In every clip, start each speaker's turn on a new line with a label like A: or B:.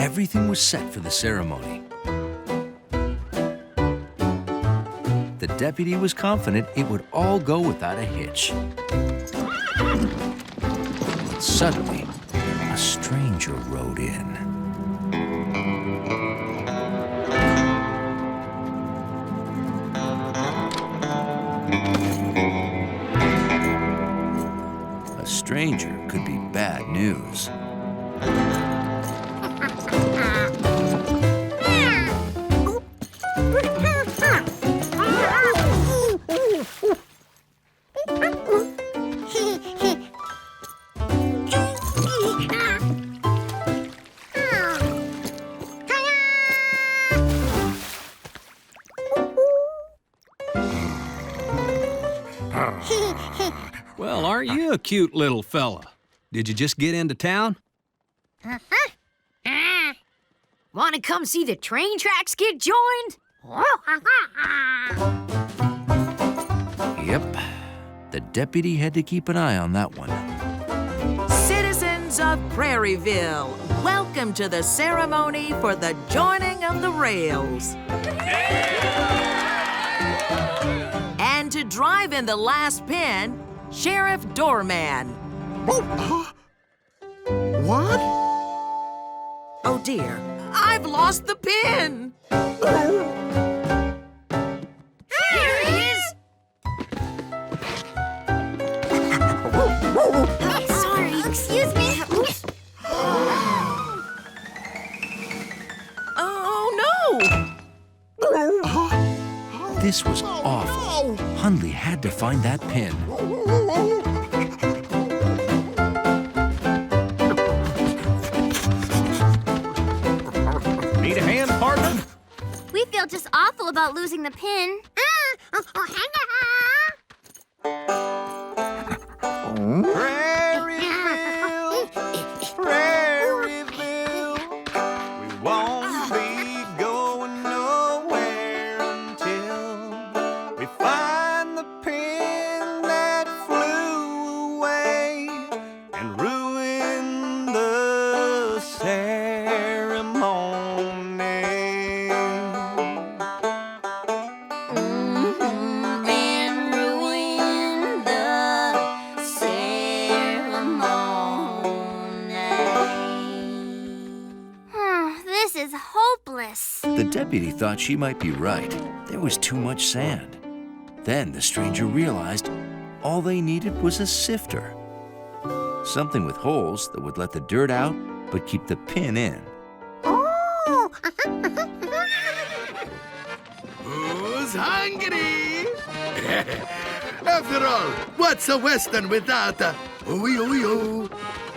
A: Everything was set for the ceremony. The deputy was confident it would all go without a hitch. But suddenly, a stranger rode in. A stranger could be bad news.
B: Well, aren't you a cute little fella? Did you just get into town?
C: Want to come see the train tracks get joined?
A: Yep, the deputy had to keep an eye on that one.
D: Citizens of Prairieville, welcome to the ceremony for the joining of the rails. And to drive in the last pin, Sheriff Doorman.
E: What?
D: Oh dear, I've lost the pin.
C: Here it is. Sorry, excuse me.
D: Oh no!
A: This was awful. Hundley had to find that pin.
B: Need a hand, partner?
F: We feel just awful about losing the pin.
E: Prairieville, Prairieville, we won't be going nowhere until we find the pin that flew away and ruined the ceremony.
F: And ruin the ceremony. This is hopeless.
A: The deputy thought she might be right. There was too much sand. Then the stranger realized all they needed was a sifter. Something with holes that would let the dirt out but keep the pin in.
G: Who's hungry? After all, what's a Western without the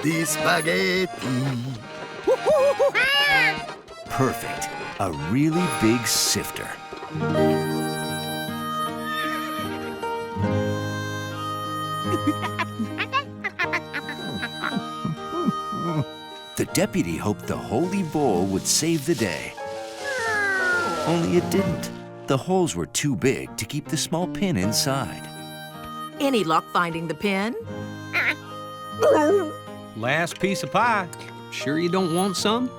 G: the spaghetti?
A: Perfect. A really big sifter. The deputy hoped the holy bowl would save the day. Only it didn't. The holes were too big to keep the small pin inside.
D: Any luck finding the pin?
B: Last piece of pie. Sure you don't want some?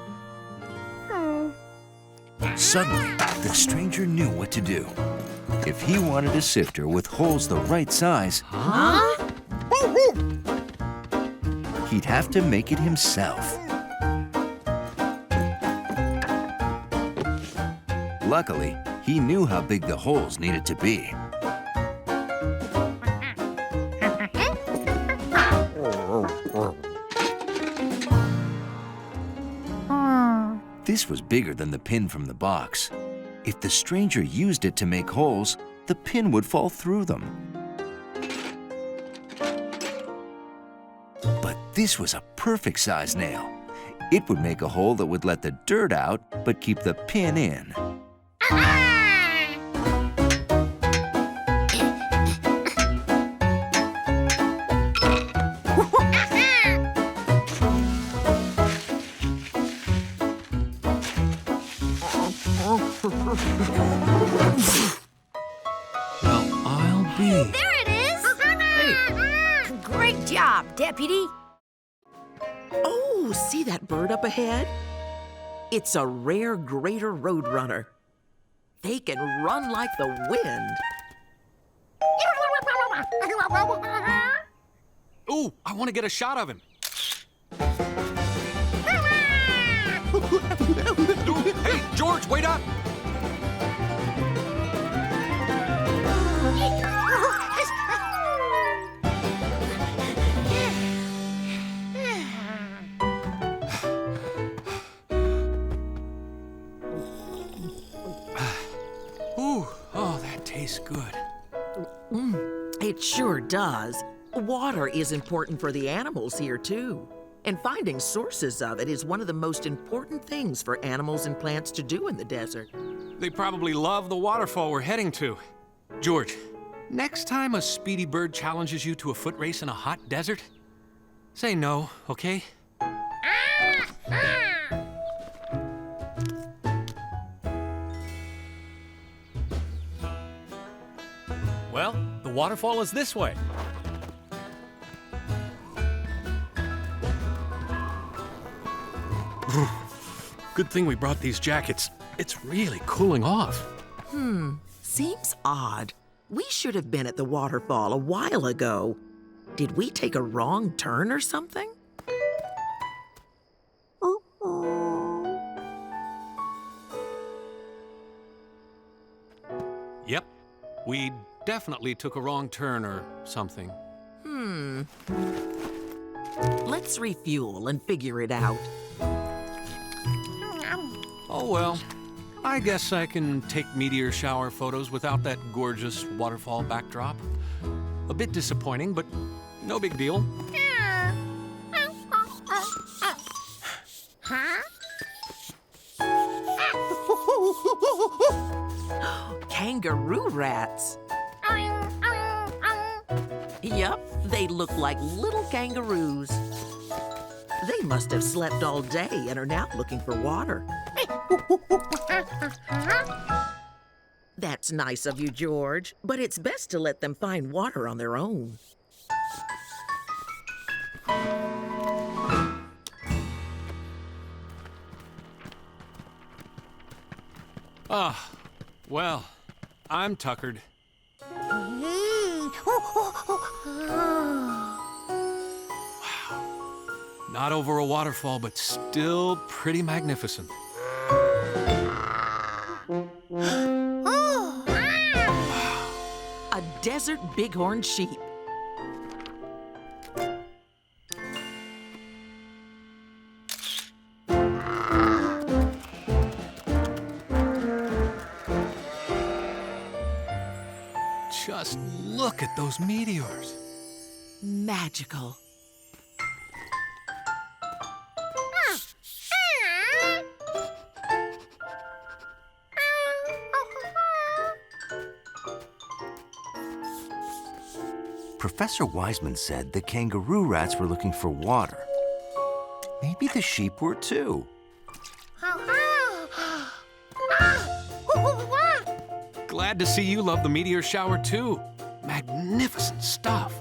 A: Suddenly, the stranger knew what to do. If he wanted a sifter with holes the right size, he'd have to make it himself. Luckily, he knew how big the holes needed to be. This was bigger than the pin from the box. If the stranger used it to make holes, the pin would fall through them. But this was a perfect size nail. It would make a hole that would let the dirt out, but keep the pin in.
B: Well, I'll be.
F: There it is!
C: Great job, deputy.
D: Oh, see that bird up ahead? It's a rare greater roadrunner. They can run like the wind.
B: Ooh, I want to get a shot of him. Hey, George, wait up! Ooh, oh, that tastes good.
D: It sure does. Water is important for the animals here, too. And finding sources of it is one of the most important things for animals and plants to do in the desert.
B: They probably love the waterfall we're heading to. George, next time a speedy bird challenges you to a foot race in a hot desert, say no, okay? Well, the waterfall is this way. Good thing we brought these jackets. It's really cooling off.
D: Seems odd. We should have been at the waterfall a while ago. Did we take a wrong turn or something?
B: Yep, we definitely took a wrong turn or something.
D: Let's refuel and figure it out.
B: Oh well, I guess I can take meteor shower photos without that gorgeous waterfall backdrop. A bit disappointing, but no big deal.
D: Kangaroo rats. Yup, they look like little kangaroos. They must have slept all day and are now looking for water. That's nice of you, George, but it's best to let them find water on their own.
B: Ah, well, I'm tuckered. Not over a waterfall, but still pretty magnificent.
D: A desert bighorn sheep.
B: Just look at those meteors.
D: Magical.
A: Professor Wiseman said the kangaroo rats were looking for water. Maybe the sheep were too.
B: Glad to see you love the meteor shower too. Magnificent stuff.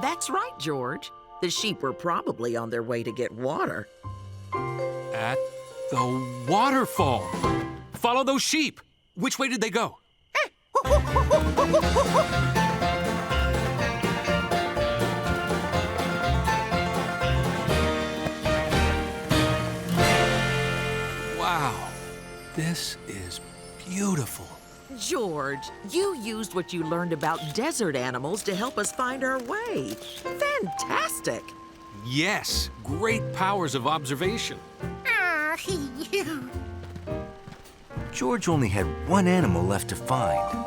D: That's right, George. The sheep were probably on their way to get water.
B: At the waterfall. Follow those sheep. Which way did they go? Wow, this is beautiful.
D: George, you used what you learned about desert animals to help us find our way. Fantastic!
B: Yes, great powers of observation.
A: George only had one animal left to find.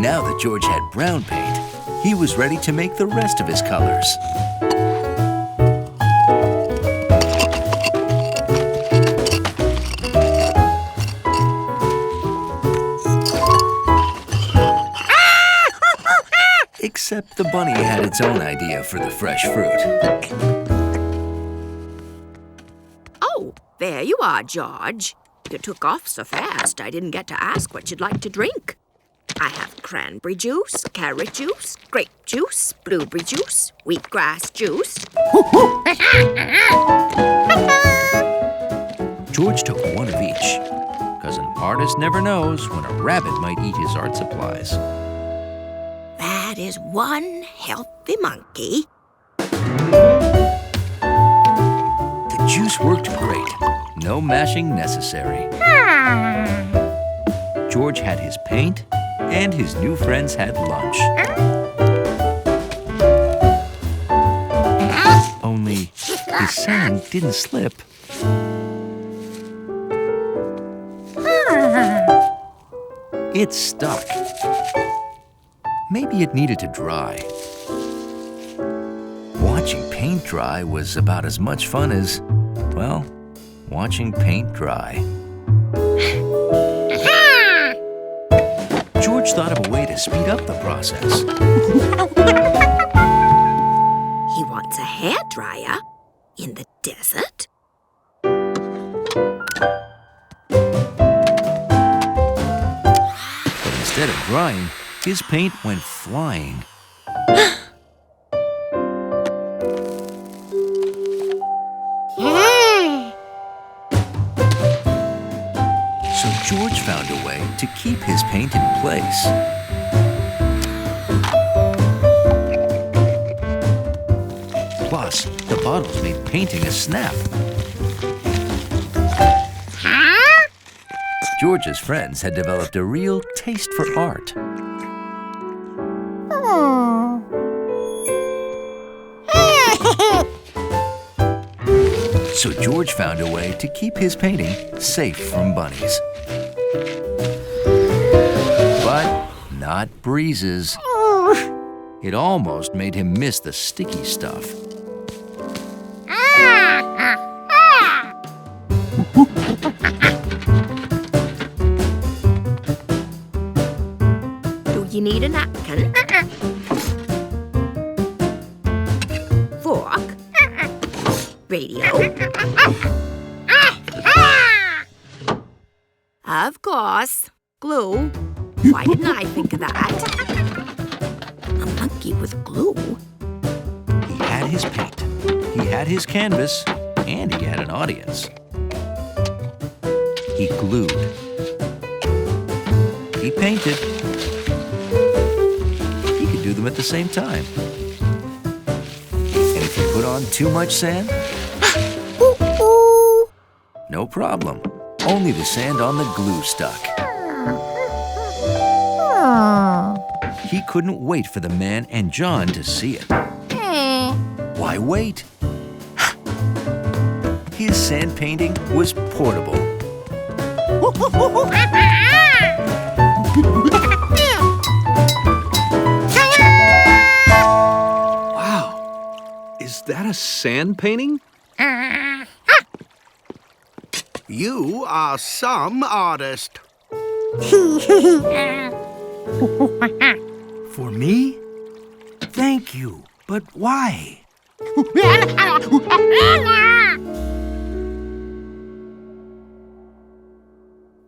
A: Now that George had brown paint, he was ready to make the rest of his colors. Except the bunny had its own idea for the fresh fruit.
C: Oh, there you are, George. You took off so fast, I didn't get to ask what you'd like to drink. I have cranberry juice, carrot juice, grape juice, blueberry juice, wheatgrass juice.
A: George took one of each, because an artist never knows when a rabbit might eat his art supplies.
C: That is one healthy monkey.
A: The juice worked great. No mashing necessary. George had his paint, and his new friends had lunch. Only his sand didn't slip. It stuck. Maybe it needed to dry. Watching paint dry was about as much fun as, well, watching paint dry. George thought of a way to speed up the process.
C: He wants a hairdryer in the desert?
A: But instead of drying, his paint went flying. So George found a way to keep his paint in place. Plus, the bottles made painting a snap. George's friends had developed a real taste for art. So George found a way to keep his painting safe from bunnies. But not breezes. It almost made him miss the sticky stuff.
C: Do you need a napkin? Fork? Radio? Of course. Glue. Why didn't I think of that? A monkey with glue?
A: He had his paint, he had his canvas, and he had an audience. He glued. He painted. He could do them at the same time. And if he put on too much sand, no problem. Only the sand on the glue stuck. He couldn't wait for the man and John to see it. Why wait? His sand painting was portable.
H: Wow. Is that a sand painting?
G: You are some artist.
A: For me? Thank you, but why?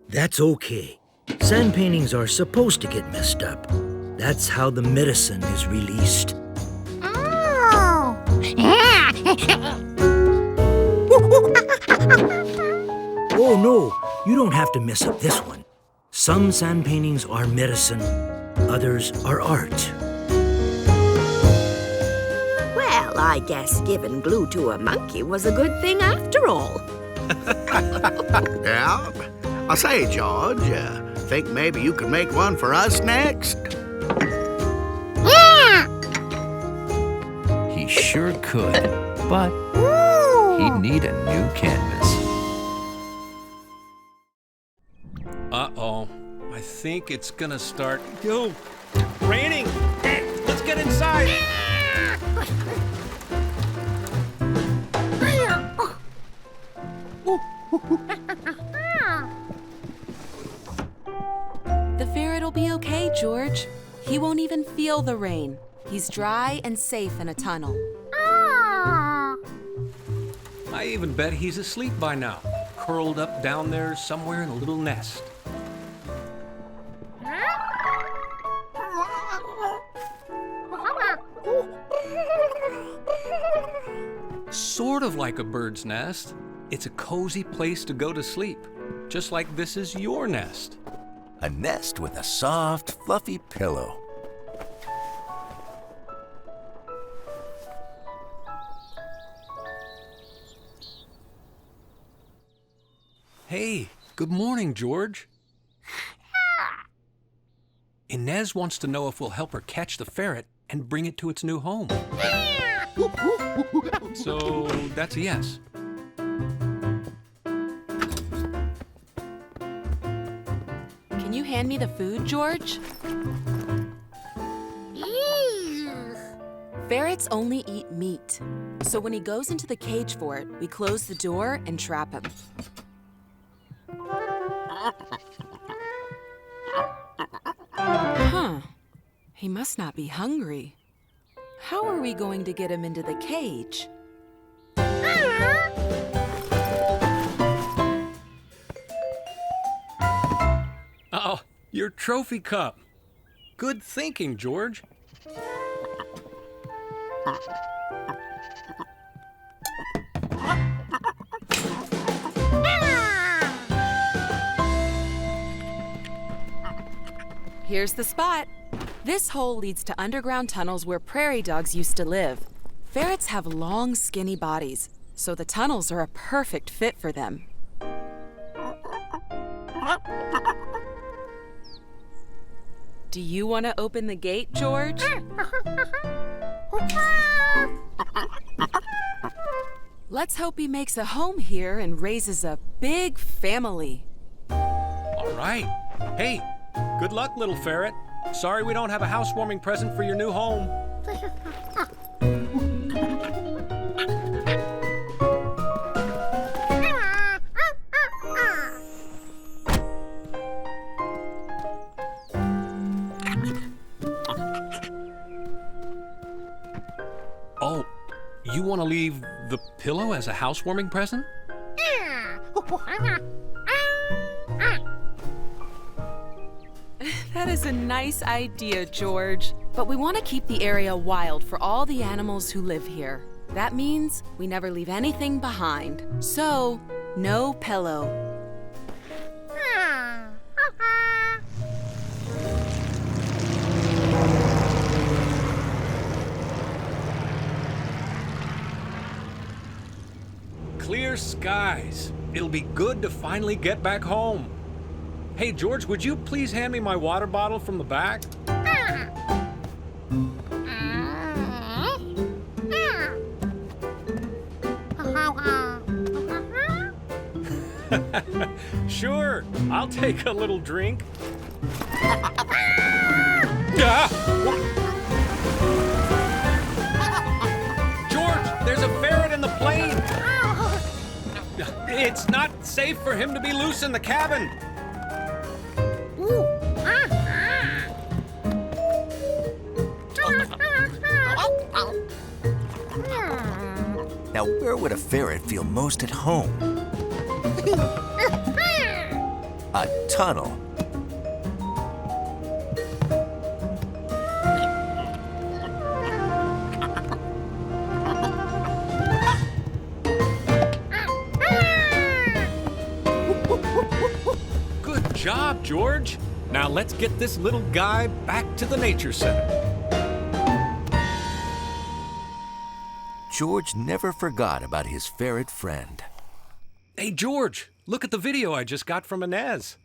I: That's okay. Sand paintings are supposed to get messed up. That's how the medicine is released. Oh no, you don't have to mess up this one. Some sand paintings are medicine, others are art.
C: Well, I guess giving glue to a monkey was a good thing after all.
G: Yeah? I say, George, think maybe you could make one for us next?
A: He sure could, but he'd need a new canvas.
B: Uh-oh. I think it's gonna start. Yo!
J: The ferret will be okay, George. He won't even feel the rain. He's dry and safe in a tunnel.
B: I even bet he's asleep by now, curled up down there somewhere in a little nest. Sort of like a bird's nest. It's a cozy place to go to sleep, just like this is your nest.
A: A nest with a soft, fluffy pillow.
B: Hey, good morning, George. Inez wants to know if we'll help her catch the ferret and bring it to its new home. So that's a yes.
J: Can you hand me the food, George? Ferrets only eat meat. So when he goes into the cage for it, we close the door and trap him. Huh. He must not be hungry. How are we going to get him into the cage?
B: Oh, your trophy cup. Good thinking, George.
J: Here's the spot. This hole leads to underground tunnels where prairie dogs used to live. Ferrets have long, skinny bodies, so the tunnels are a perfect fit for them. Do you want to open the gate, George? Let's hope he makes a home here and raises a big family.
B: All right. Hey, good luck, little ferret. Sorry we don't have a housewarming present for your new home. Oh, you want to leave the pillow as a housewarming present?
J: That is a nice idea, George. But we want to keep the area wild for all the animals who live here. That means we never leave anything behind. So, no pillow.
B: Clear skies. It'll be good to finally get back home. Hey, George, would you please hand me my water bottle from the back? Sure, I'll take a little drink. George, there's a ferret in the plane. It's not safe for him to be loose in the cabin.
A: Now, where would a ferret feel most at home? A tunnel.
B: Good job, George. Now let's get this little guy back to the nature center.
A: George never forgot about his ferret friend.
B: Hey, George, look at the video I just got from Inez.